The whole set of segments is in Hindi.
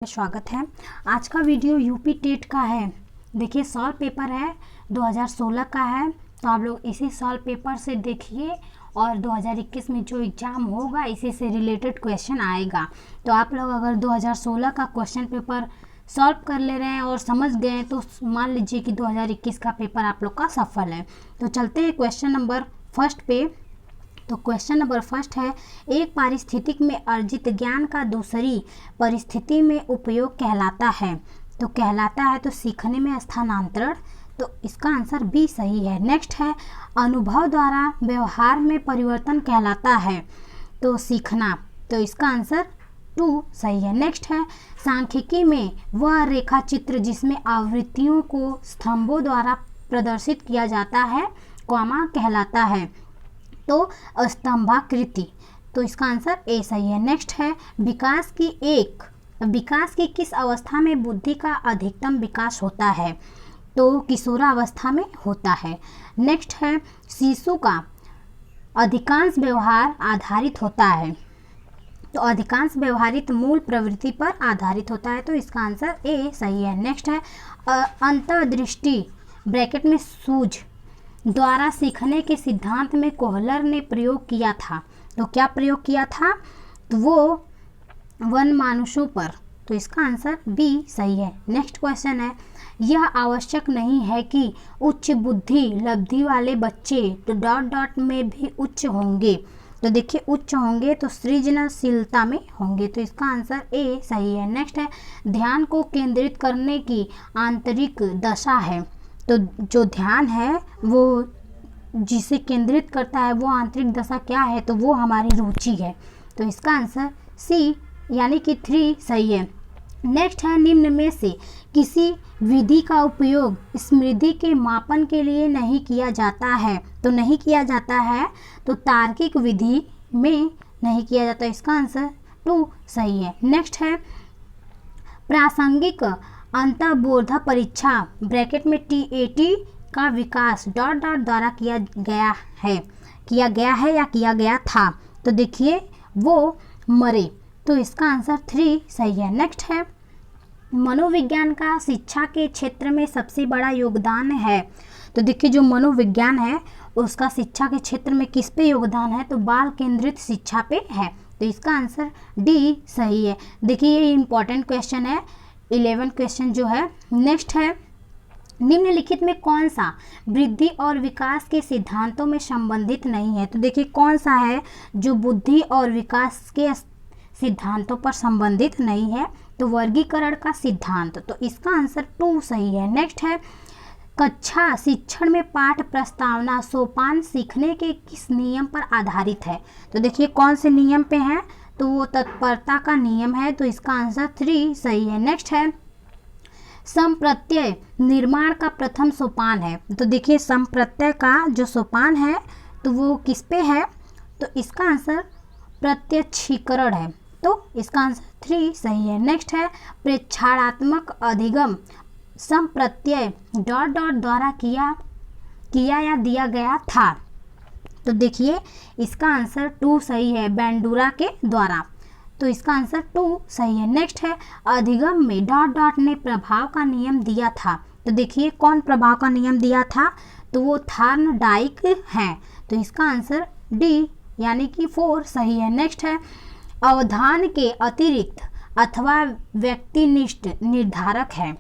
स्वागत है। आज का वीडियो यूपी टेट का है। देखिए सॉल्व पेपर है 2016 का है, तो आप लोग इसी सॉल्व पेपर से देखिए और 2021 में जो एग्ज़ाम होगा इसी से रिलेटेड क्वेश्चन आएगा। तो आप लोग अगर 2016 का क्वेश्चन पेपर सॉल्व कर ले रहे हैं और समझ गए हैं तो मान लीजिए कि 2021 का पेपर आप लोग का सफल है। तो चलते हैं क्वेश्चन नंबर फर्स्ट पे। तो क्वेश्चन नंबर फर्स्ट है, एक पारिस्थितिक में अर्जित ज्ञान का दूसरी परिस्थिति में उपयोग कहलाता है। तो कहलाता है तो सीखने में स्थानांतरण, तो इसका आंसर बी सही है। नेक्स्ट है, अनुभव द्वारा व्यवहार में परिवर्तन कहलाता है, तो सीखना, तो इसका आंसर 2 सही है। नेक्स्ट है, सांख्यिकी में वह रेखा चित्र जिसमें आवृत्तियों को स्तंभों द्वारा प्रदर्शित किया जाता है कॉमा कहलाता है, तो स्तंभाकृति, तो इसका आंसर ए सही है। नेक्स्ट है, विकास की किस अवस्था में बुद्धि का अधिकतम विकास होता है, तो किशोरावस्था में होता है। नेक्स्ट है, शिशु का अधिकांश व्यवहार आधारित होता है, तो अधिकांश व्यवहारित मूल प्रवृत्ति पर आधारित होता है, तो इसका आंसर ए सही है। नेक्स्ट है, अंतर्दृष्टि ब्रैकेट में सूझ द्वारा सीखने के सिद्धांत में कोहलर ने प्रयोग किया था, तो क्या प्रयोग किया था, तो वो वन मानुषों पर, तो इसका आंसर बी सही है। नेक्स्ट क्वेश्चन है, यह आवश्यक नहीं है कि उच्च बुद्धि लब्धि वाले बच्चे तो डॉट डॉट में भी उच्च होंगे, तो देखिए उच्च होंगे तो सृजनशीलता में होंगे, तो इसका आंसर ए सही है। नेक्स्ट है, ध्यान को केंद्रित करने की आंतरिक दशा है, तो जो ध्यान है वो जिसे केंद्रित करता है वो आंतरिक दशा क्या है, तो वो हमारी रुचि है, तो इसका आंसर सी यानी कि 3 सही है। नेक्स्ट है, निम्न में से किसी विधि का उपयोग स्मृति के मापन के लिए नहीं किया जाता है, तो नहीं किया जाता है तो तार्किक विधि में नहीं किया जाता, इसका आंसर 2 सही है। नेक्स्ट है, प्रासंगिक अंतर्बोध परीक्षा ब्रैकेट में TAT का विकास डॉट डॉट द्वारा किया गया है या किया गया था, तो देखिए वो मरे, तो इसका आंसर 3 सही है। नेक्स्ट है, मनोविज्ञान का शिक्षा के क्षेत्र में सबसे बड़ा योगदान है, तो देखिए जो मनोविज्ञान है उसका शिक्षा के क्षेत्र में किस पे योगदान है, तो बाल केंद्रित शिक्षा पे है, तो इसका आंसर डी सही है। देखिए ये इम्पॉर्टेंट क्वेश्चन है, 11 क्वेश्चन जो है। नेक्स्ट है, निम्नलिखित में कौन सा वृद्धि और विकास के सिद्धांतों में संबंधित नहीं है, तो देखिए कौन सा है जो बुद्धि और विकास के सिद्धांतों पर संबंधित नहीं है, तो वर्गीकरण का सिद्धांत, तो इसका आंसर 2 सही है। नेक्स्ट है, कक्षा शिक्षण में पाठ प्रस्तावना सोपान सीखने के किस नियम पर आधारित है, तो देखिए कौन से नियम पे है, तो वो तत्परता का नियम है, तो इसका आंसर 3 सही है। नेक्स्ट है, संप्रत्यय निर्माण का प्रथम सोपान है, तो देखिए संप्रत्यय का जो सोपान है तो वो किस पे है, तो इसका आंसर प्रत्यक्षीकरण है, तो इसका आंसर 3 सही है। नेक्स्ट है, प्रेक्षाणात्मक अधिगम संप्रत्यय डॉट डॉट द्वारा किया या दिया गया था, तो देखिए इसका आंसर 2 सही है, बेंडूरा के द्वारा, तो इसका आंसर 2 सही है। नेक्स्ट है, अधिगम में डॉट डॉट ने प्रभाव का नियम दिया था, तो देखिए कौन प्रभाव का नियम दिया था, तो वो थार्नडाइक है, तो इसका आंसर डी यानी कि 4 सही है। नेक्स्ट है, अवधान के अतिरिक्त अथवा व्यक्तिनिष्ठ निर्धारक है,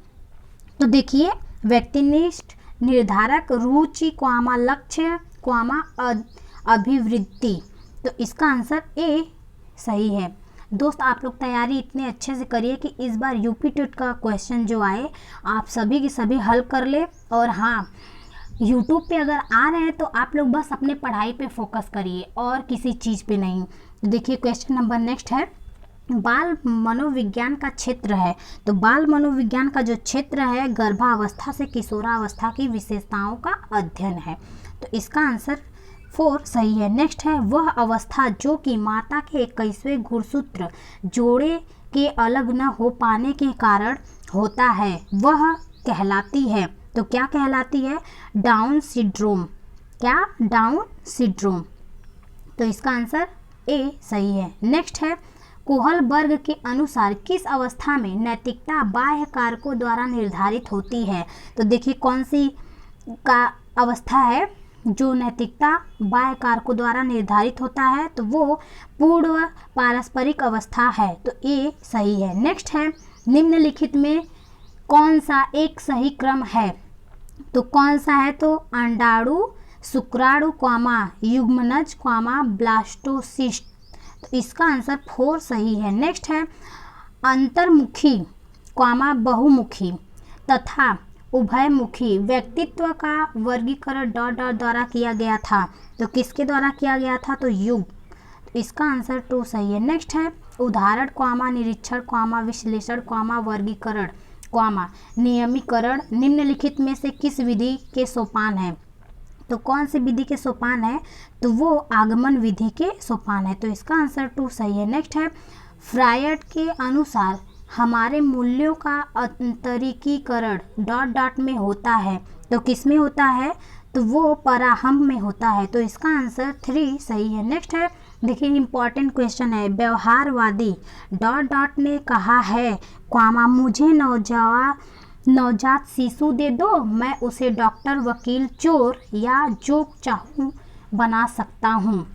तो देखिए व्यक्तिनिष्ठ निर्धारक रुचि क्वामा लक्ष्य क्वामा अभिवृत्ति, तो इसका आंसर ए सही है। दोस्त आप लोग तैयारी इतने अच्छे से करिए कि इस बार यूपी टेट का क्वेश्चन जो आए आप सभी के सभी हल कर ले, और हाँ यूट्यूब पे अगर आ रहे हैं तो आप लोग बस अपने पढ़ाई पे फोकस करिए और किसी चीज़ पे नहीं। देखिए क्वेश्चन नंबर नेक्स्ट है, बाल मनोविज्ञान का क्षेत्र है, तो बाल मनोविज्ञान का जो क्षेत्र है गर्भावस्था से किशोरावस्था की विशेषताओं का अध्ययन है, तो इसका आंसर 4 सही है। नेक्स्ट है, वह अवस्था जो कि माता के 21वें गुणसूत्र जोड़े के अलग न हो पाने के कारण होता है वह कहलाती है, तो क्या कहलाती है, डाउन सिंड्रोम, क्या डाउन सिंड्रोम, तो इसका आंसर ए सही है। नेक्स्ट है, कोहलबर्ग के अनुसार किस अवस्था में नैतिकता बाह्य कारकों द्वारा निर्धारित होती है? तो देखिए कौन सी का अवस्था है जो नैतिकता बाह्य कारकों द्वारा निर्धारित होता है? तो वो पूर्व पारस्परिक अवस्था है, तो ये सही है। नेक्स्ट है, निम्नलिखित में कौन सा एक सही क्रम है? तो कौन सा है? तो अंडाणु, शुक्राणु, युग्मनज, ब्लास्टोसिस्ट। तो इसका आंसर 4 सही है। नेक्स्ट है, अंतर्मुखी, बहुमुखी तथा उभयमुखी व्यक्तित्व का वर्गीकरण द्वारा किया गया था। तो किसके द्वारा किया गया था? तो युग। तो इसका आंसर 2 सही है। नेक्स्ट है, उदाहरण, निरीक्षण, विश्लेषण, वर्गीकरण, नियमीकरण निम्नलिखित में से किस विधि के सोपान है? तो कौन सी विधि के सोपान है? तो वो आगमन विधि के सोपान है। तो इसका आंसर 2 सही है। नेक्स्ट है, फ्रायड के अनुसार हमारे मूल्यों का आंतरिकीकरण में होता है। तो किस में होता है? तो वो पराहम में होता है। तो इसका आंसर 3 सही है। नेक्स्ट है, देखिए इंपॉर्टेंट क्वेश्चन है, व्यवहारवादी ने कहा है, मुझे नवजात शिशु दे दो, मैं उसे डॉक्टर, वकील, चोर या जो चाहूँ बना सकता हूँ।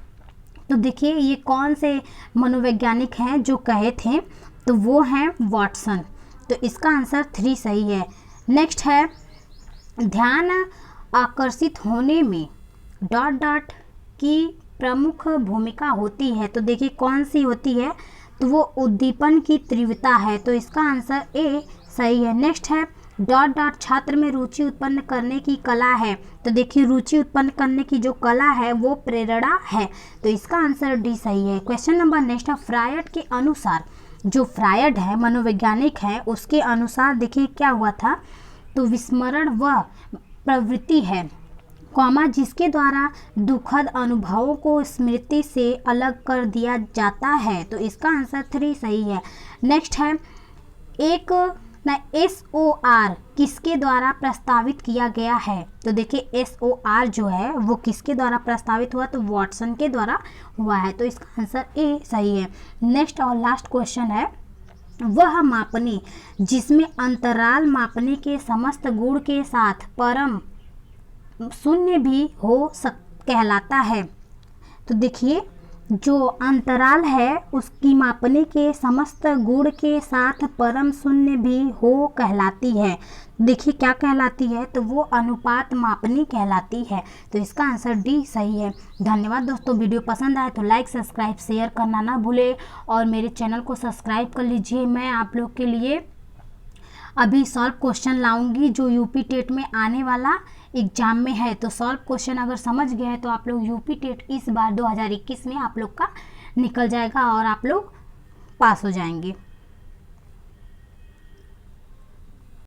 तो देखिए ये कौन से मनोवैज्ञानिक हैं जो कहे थे? तो वो हैं वाटसन। तो इसका आंसर 3 सही है। नेक्स्ट है, ध्यान आकर्षित होने में की प्रमुख भूमिका होती है। तो देखिए कौन सी होती है? तो वो उद्दीपन की तीव्रता है। तो इसका आंसर ए सही है। नेक्स्ट है, छात्र में रुचि उत्पन्न करने की कला है। तो देखिए रुचि उत्पन्न करने की जो कला है वो प्रेरणा है। तो इसका आंसर डी सही है। क्वेश्चन नंबर नेक्स्ट है, फ्रायड के अनुसार, जो फ्रायड है मनोवैज्ञानिक है, उसके अनुसार देखिए क्या हुआ था? तो विस्मरण वह प्रवृत्ति है, जिसके द्वारा दुखद अनुभवों को स्मृति से अलग कर दिया जाता है। तो इसका आंसर 3 सही है। नेक्स्ट है, SOR किसके द्वारा प्रस्तावित किया गया है? तो देखिए SOR जो है वो किसके द्वारा प्रस्तावित हुआ? तो वाटसन के द्वारा हुआ है। तो इसका आंसर ए सही है। नेक्स्ट और लास्ट क्वेश्चन है, वह मापनी जिसमें अंतराल मापने के समस्त गुण के साथ परम शून्य भी कहलाता है। तो देखिए जो अंतराल है उसकी मापने के समस्त गुण के साथ परम शून्य भी कहलाती है। देखिए क्या कहलाती है? तो वो अनुपात मापनी कहलाती है। तो इसका आंसर डी सही है। धन्यवाद दोस्तों, वीडियो पसंद आए तो लाइक, सब्सक्राइब, शेयर करना ना भूले और मेरे चैनल को सब्सक्राइब कर लीजिए। मैं आप लोग के लिए अभी सॉल्व क्वेश्चन लाऊंगी जो यूपी टेट में आने वाला एग्जाम में है। तो सॉल्व क्वेश्चन अगर समझ गए तो आप लोग यूपी टेट इस बार 2021 में आप लोग का निकल जाएगा और आप लोग पास हो जाएंगे।